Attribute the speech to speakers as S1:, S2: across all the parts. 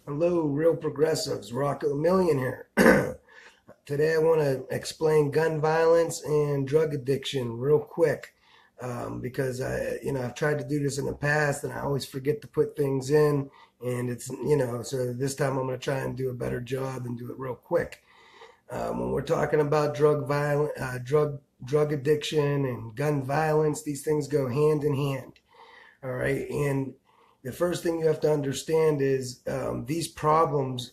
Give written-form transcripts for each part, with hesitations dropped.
S1: Hello, real progressives. Rocco Million here. Today I want to explain gun violence and drug addiction real quick because I've tried to do this in the past and I always forget to put things in, and so this time I'm going to try and do a better job and do it real quick. When we're talking about drug addiction and gun violence, these things go hand in hand. All right, and the first thing you have to understand is these problems,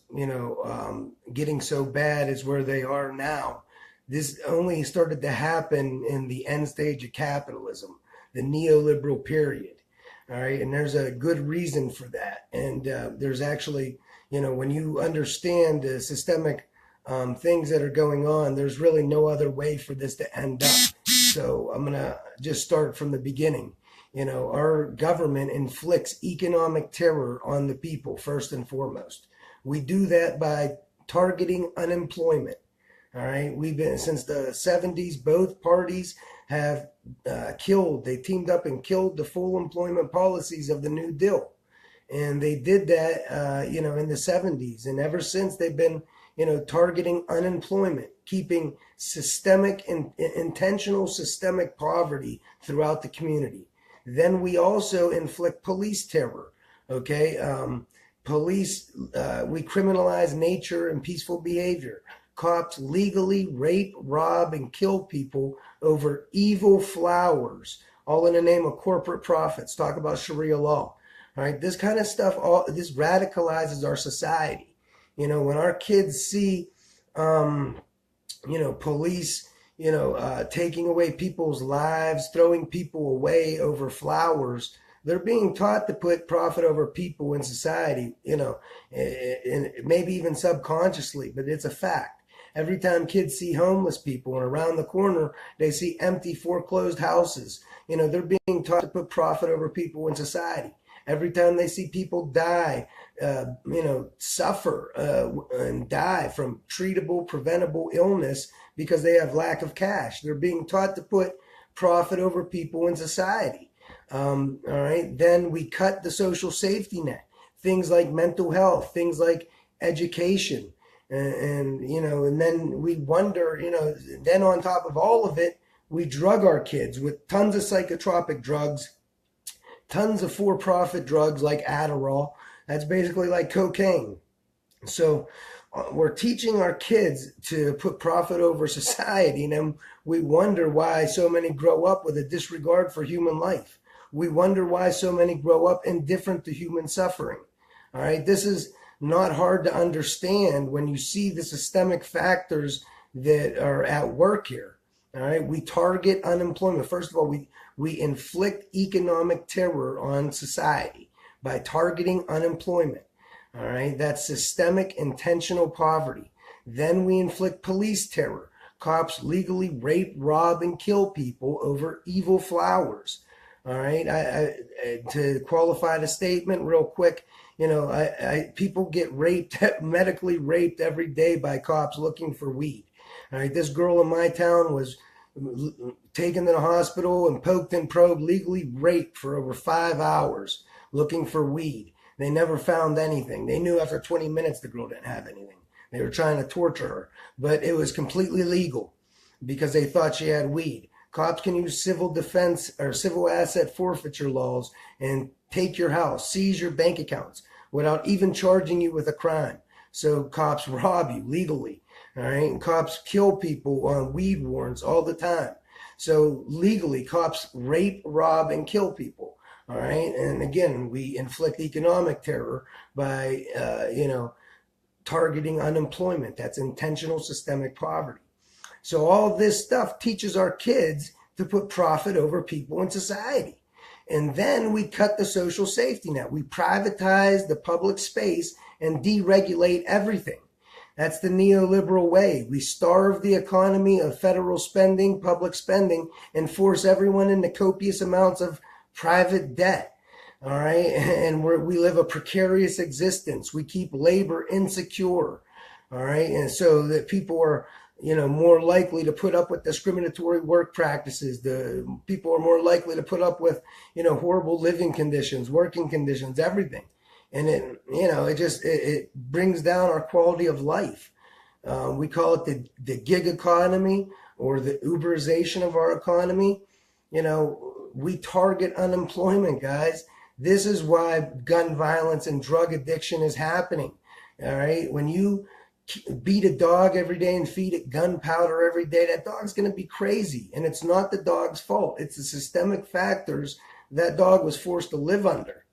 S1: getting so bad is where they are now. This only started to happen in the end stage of capitalism, the neoliberal period. All right, and there's a good reason for that. And there's actually, when you understand the systemic things that are going on, there's really no other way for this to end up. So I'm going to just start from the beginning. Our government inflicts economic terror on the people, first and foremost. We do that by targeting unemployment. All right. We've been, since the 70s, both parties have they teamed up and killed the full employment policies of the New Deal. And they did that, in the 70s. And ever since, they've been, targeting unemployment, keeping intentional systemic poverty throughout the community. Then we also inflict police terror. Okay, we criminalize nature and peaceful behavior. Cops legally rape, rob, and kill people over evil flowers, all in the name of corporate profits. Talk about Sharia law. All right, this kind of stuff, this radicalizes our society. When our kids see, police taking away people's lives, throwing people away over flowers. They're being taught to put profit over people in society, and maybe even subconsciously, but it's a fact. Every time kids see homeless people and around the corner, they see empty foreclosed houses, they're being taught to put profit over people in society. Every time they see people die, suffer and die from treatable, preventable illness because they have lack of cash, they're being taught to put profit over people in society. All right. Then we cut the social safety net, things like mental health, things like education. And then we wonder, then on top of all of it, we drug our kids with tons of psychotropic drugs, tons of for-profit drugs like Adderall. That's basically like cocaine. So we're teaching our kids to put profit over society, and then we wonder why so many grow up with a disregard for human life. We wonder why so many grow up indifferent to human suffering. All right, this is not hard to understand when you see the systemic factors that are at work here. All right, we target unemployment. First of all, we inflict economic terror on society by targeting unemployment. All right, that's systemic intentional poverty. Then we inflict police terror. Cops legally rape, rob, and kill people over evil flowers. All right, to qualify the statement real quick, people get raped, medically raped every day by cops looking for weed. All right, this girl in my town was taken to the hospital and poked and probed, legally raped for over 5 hours looking for weed. They never found anything. They knew after 20 minutes the girl didn't have anything. They were trying to torture her, but it was completely legal because they thought she had weed. Cops can use civil defense or civil asset forfeiture laws and take your house, seize your bank accounts without even charging you with a crime. So cops rob you legally. All right, and cops kill people on weed warrants all the time. So legally, cops rape, rob, and kill people. All right, and again, we inflict economic terror by, targeting unemployment. That's intentional systemic poverty. So all this stuff teaches our kids to put profit over people in society. And then we cut the social safety net. We privatize the public space and deregulate everything. That's the neoliberal way. We starve the economy of federal spending, public spending, and force everyone into copious amounts of private debt. All right. And we live a precarious existence. We keep labor insecure. All right. And so that people are, more likely to put up with discriminatory work practices. The people are more likely to put up with, horrible living conditions, working conditions, everything. And it brings down our quality of life. We call it the gig economy or the Uberization of our economy. We target unemployment, guys. This is why gun violence and drug addiction is happening. All right. When you beat a dog every day and feed it gunpowder every day, that dog's going to be crazy. And it's not the dog's fault. It's the systemic factors that dog was forced to live under.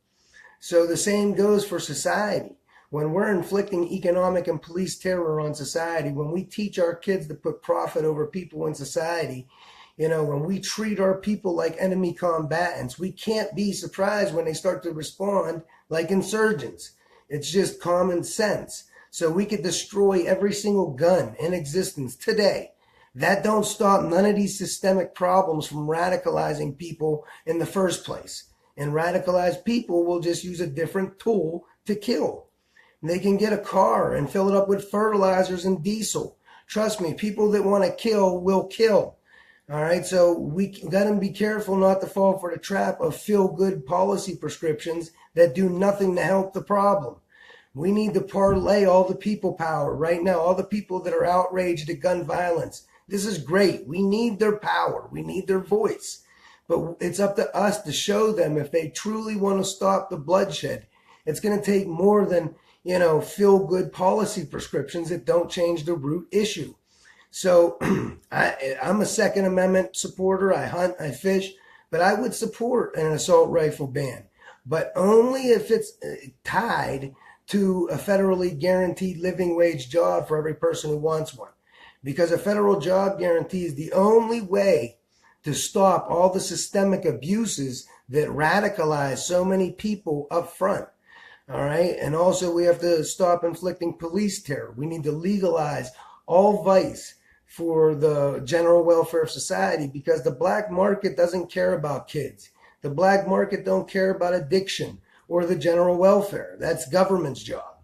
S1: So the same goes for society. When we're inflicting economic and police terror on society, when we teach our kids to put profit over people in society, when we treat our people like enemy combatants, we can't be surprised when they start to respond like insurgents. It's just common sense. So we could destroy every single gun in existence today. That don't stop none of these systemic problems from radicalizing people in the first place. And radicalized people will just use a different tool to kill. They can get a car and fill it up with fertilizers and diesel. Trust me, people that want to kill will kill. All right, so we got to be careful not to fall for the trap of feel-good policy prescriptions that do nothing to help the problem. We need to parlay all the people power right now, all the people that are outraged at gun violence. This is great. We need their power. We need their voice. But it's up to us to show them if they truly want to stop the bloodshed. It's going to take more than, feel-good policy prescriptions that don't change the root issue. So I'm a Second Amendment supporter. I hunt, I fish, but I would support an assault rifle ban, but only if it's tied to a federally guaranteed living wage job for every person who wants one. Because a federal job guarantee is the only way to stop all the systemic abuses that radicalize so many people up front. All right. And also we have to stop inflicting police terror. We need to legalize all vice for the general welfare of society, because the black market doesn't care about kids. The black market don't care about addiction or the general welfare. That's government's job.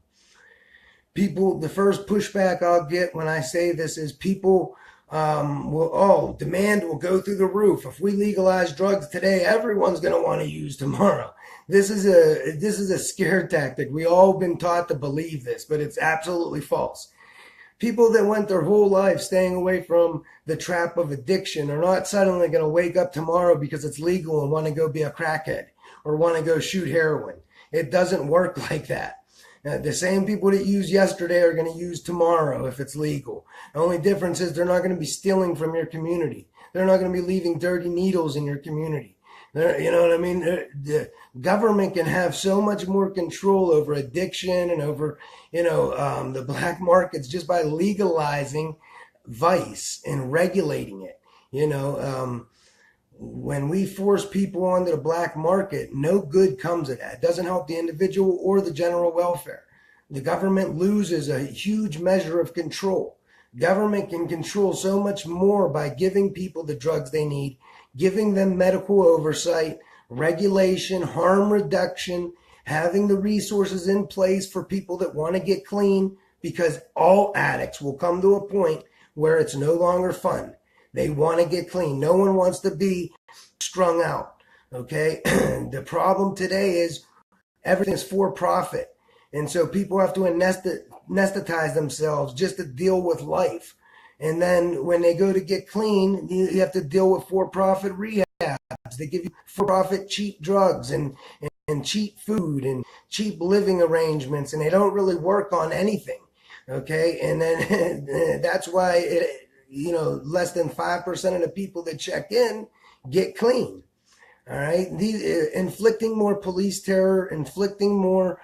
S1: The first pushback I'll get when I say this is people demand will go through the roof. If we legalize drugs today, everyone's going to want to use tomorrow. This is a scare tactic. We all been taught to believe this, but it's absolutely false. People that went their whole life staying away from the trap of addiction are not suddenly going to wake up tomorrow because it's legal and want to go be a crackhead or want to go shoot heroin. It doesn't work like that. The same people that used yesterday are going to use tomorrow if it's legal. The only difference is they're not going to be stealing from your community. They're not going to be leaving dirty needles in your community. You know what I mean? The government can have so much more control over addiction and over, the black markets just by legalizing vice and regulating it. When we force people onto the black market, no good comes of that. It doesn't help the individual or the general welfare. The government loses a huge measure of control. Government can control so much more by giving people the drugs they need, giving them medical oversight, regulation, harm reduction, having the resources in place for people that want to get clean, because all addicts will come to a point where it's no longer fun. They want to get clean. No one wants to be strung out, okay? The problem today is everything's for profit. And so people have to anesthetize themselves just to deal with life. And then when they go to get clean, you have to deal with for-profit rehabs. They give you for-profit cheap drugs and cheap food and cheap living arrangements, and they don't really work on anything, okay? And then that's why, less than 5% of the people that check in get clean, all right? Inflicting more police terror, inflicting more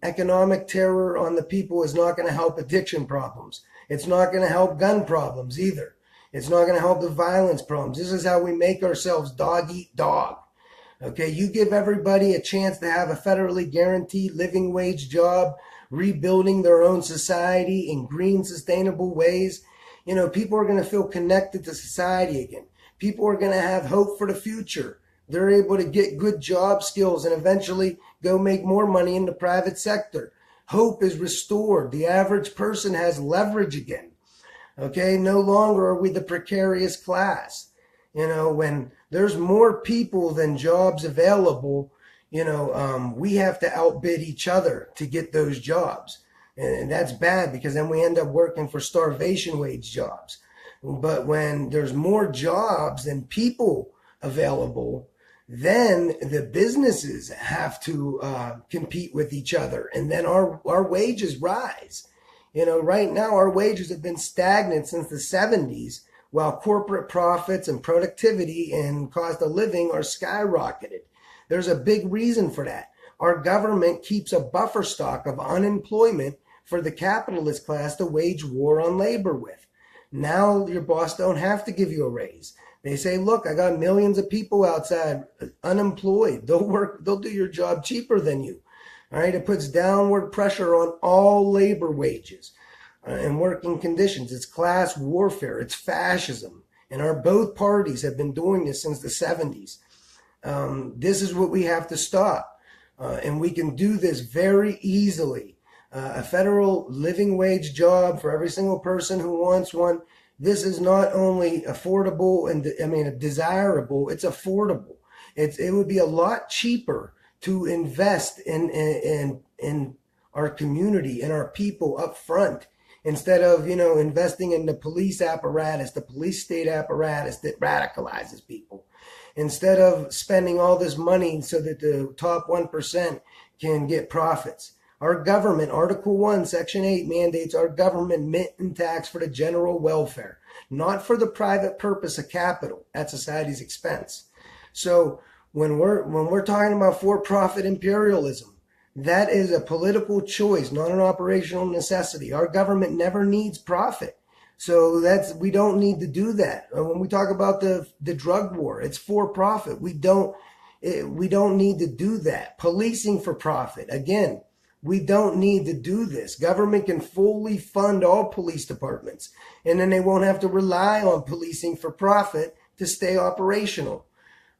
S1: economic terror on the people is not going to help addiction problems. It's not going to help gun problems either. It's not going to help the violence problems. This is how we make ourselves dog eat dog. Okay, you give everybody a chance to have a federally guaranteed living wage job, rebuilding their own society in green, sustainable ways. People are going to feel connected to society again. People are going to have hope for the future. They're able to get good job skills and eventually go make more money in the private sector. Hope is restored. The average person has leverage again. Okay, no longer are we the precarious class. When there's more people than jobs available, we have to outbid each other to get those jobs. And that's bad because then we end up working for starvation wage jobs. But when there's more jobs than people available, then the businesses have to compete with each other, and then our wages rise. Right now our wages have been stagnant since the 70s, while corporate profits and productivity and cost of living are skyrocketed. There's a big reason for that. Our government keeps a buffer stock of unemployment for the capitalist class to wage war on labor with. Now your boss don't have to give you a raise. They say, look, I got millions of people outside unemployed. They'll do your job cheaper than you. All right. It puts downward pressure on all labor wages and working conditions. It's class warfare. It's fascism. And both parties have been doing this since the 70s. This is what we have to stop. And we can do this very easily. A federal living wage job for every single person who wants one. This is not only affordable and desirable, it's affordable. It would be a lot cheaper to invest in our community and our people up front instead of, investing in the police apparatus, the police state apparatus that radicalizes people. Instead of spending all this money so that the top 1% can get profits. Our government, Article 1, Section 8, mandates our government mint and tax for the general welfare, not for the private purpose of capital at society's expense. So when we're talking about for-profit imperialism, that is a political choice, not an operational necessity. Our government never needs profit. So we don't need to do that. When we talk about the drug war, it's for profit. We don't need to do that. Policing for profit. Again, we don't need to do this. Government can fully fund all police departments, and then they won't have to rely on policing for profit to stay operational.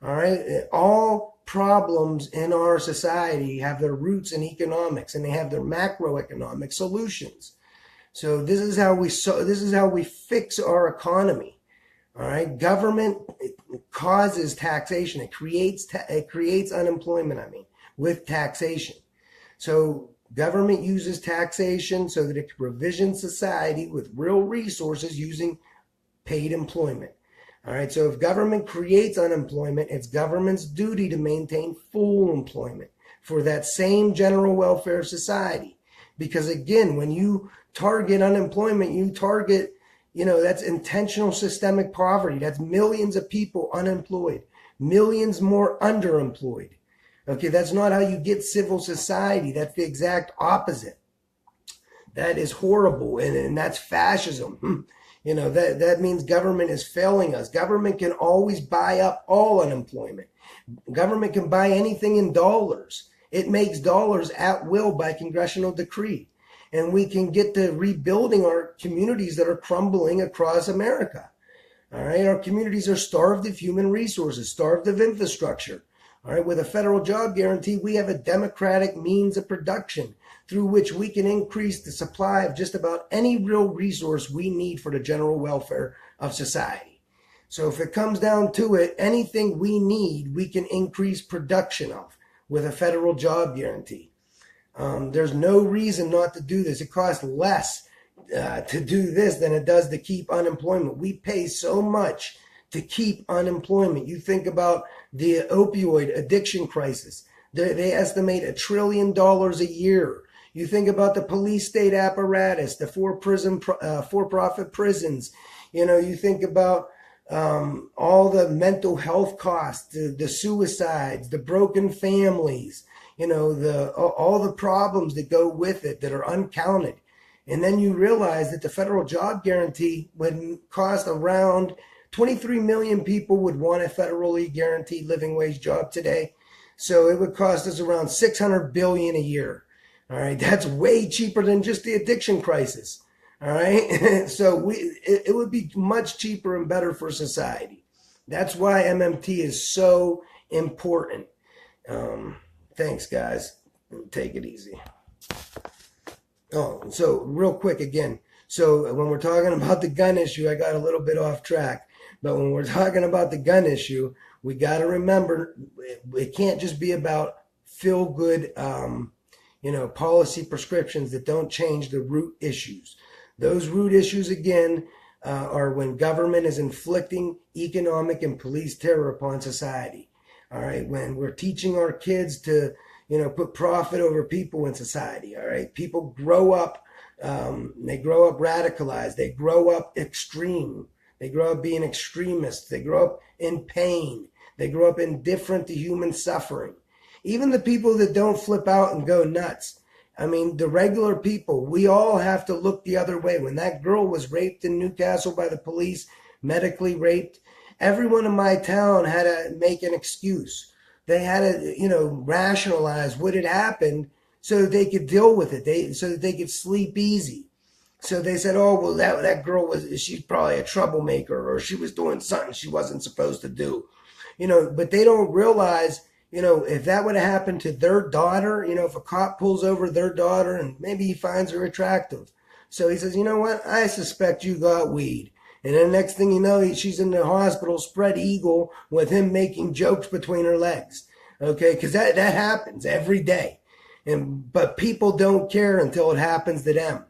S1: All right. All problems in our society have their roots in economics, and they have their macroeconomic solutions. So this is how we fix our economy. All right. Government causes taxation. It creates unemployment. With taxation. So government uses taxation so that it can provision society with real resources using paid employment. All right. So if government creates unemployment, it's government's duty to maintain full employment for that same general welfare of society. Because again, when you target unemployment, you target, that's intentional systemic poverty. That's millions of people unemployed, millions more underemployed. Okay, that's not how you get civil society. That's the exact opposite. That is horrible, and that's fascism. That means government is failing us. Government can always buy up all unemployment. Government can buy anything in dollars. It makes dollars at will by congressional decree. And we can get to rebuilding our communities that are crumbling across America. All right, our communities are starved of human resources, starved of infrastructure. All right, with a federal job guarantee, we have a democratic means of production through which we can increase the supply of just about any real resource we need for the general welfare of society. So if it comes down to it, anything we need, we can increase production of with a federal job guarantee. There's no reason not to do this. It costs less to do this than it does to keep unemployment. We pay so much to keep unemployment. You think about the opioid addiction crisis. They estimate $1 trillion a year. You think about the police state apparatus, the for-profit prisons. You think about all the mental health costs, the suicides, the broken families, all the problems that go with it that are uncounted. And then you realize that the federal job guarantee would cost around 23 million people would want a federally guaranteed living wage job today. So it would cost us around $600 billion a year. All right. That's way cheaper than just the addiction crisis. All right. So it would be much cheaper and better for society. That's why MMT is so important. Thanks, guys. Take it easy. Oh, so real quick again. So when we're talking about the gun issue, I got a little bit off track. But when we're talking about the gun issue, we got to remember it can't just be about feel good, policy prescriptions that don't change the root issues. Those root issues, again, are when government is inflicting economic and police terror upon society. All right, when we're teaching our kids to, put profit over people in society. All right, people grow up, they grow up radicalized, they grow up extreme, they grow up being extremists, they grow up in pain, they grow up indifferent to human suffering. Even the people that don't flip out and go nuts. I mean, the regular people, we all have to look the other way. When that girl was raped in Newcastle by the police, medically raped, everyone in my town had to make an excuse. They had to, rationalize what had happened so that they could deal with it, so that they could sleep easy. So they said, oh, well, that girl she's probably a troublemaker, or she was doing something she wasn't supposed to do. But they don't realize, if that would have happened to their daughter, if a cop pulls over their daughter and maybe he finds her attractive. So he says, you know what? I suspect you got weed. And then next thing you know, she's in the hospital spread eagle with him making jokes between her legs. Okay, because that happens every day. But people don't care until it happens to them.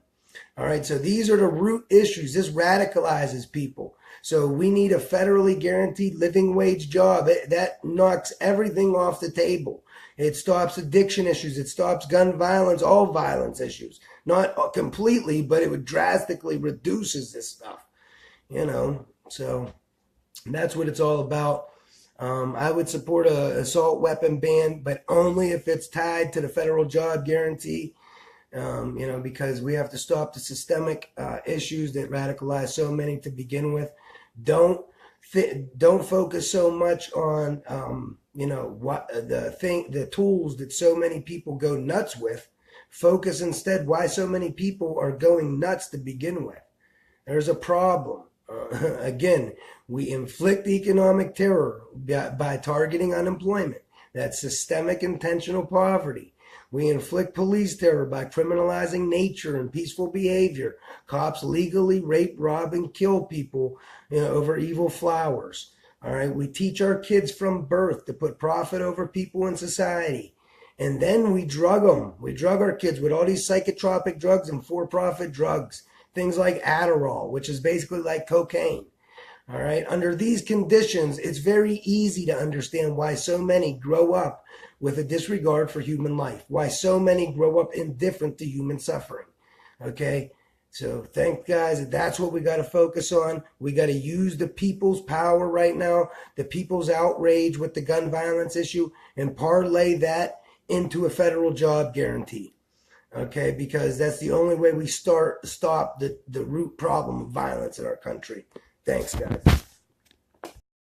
S1: All right, so these are the root issues. This radicalizes people. So we need a federally guaranteed living wage job. That knocks everything off the table. It stops addiction issues. It stops gun violence, all violence issues. Not completely, but it drastically reduces this stuff. So that's what it's all about. I would support a assault weapon ban, but only if it's tied to the federal job guarantee. Because we have to stop the systemic issues that radicalize so many to begin with. Don't focus so much on the tools that so many people go nuts with. Focus instead why so many people are going nuts to begin with. There's a problem. Again, we inflict economic terror by targeting unemployment. That's systemic intentional poverty. We inflict police terror by criminalizing nature and peaceful behavior. Cops legally rape, rob, and kill people over evil flowers. All right, we teach our kids from birth to put profit over people in society. And then we drug them. We drug our kids with all these psychotropic drugs and for-profit drugs. Things like Adderall, which is basically like cocaine. All right, under these conditions, it's very easy to understand why so many grow up with a disregard for human life, why so many grow up indifferent to human suffering. Okay, so thank guys, that's what we got to focus on. We got to use the people's power right now, the people's outrage with the gun violence issue, and parlay that into a federal job guarantee. Okay, because that's the only way we stop the root problem of violence in our country. Thanks, guys.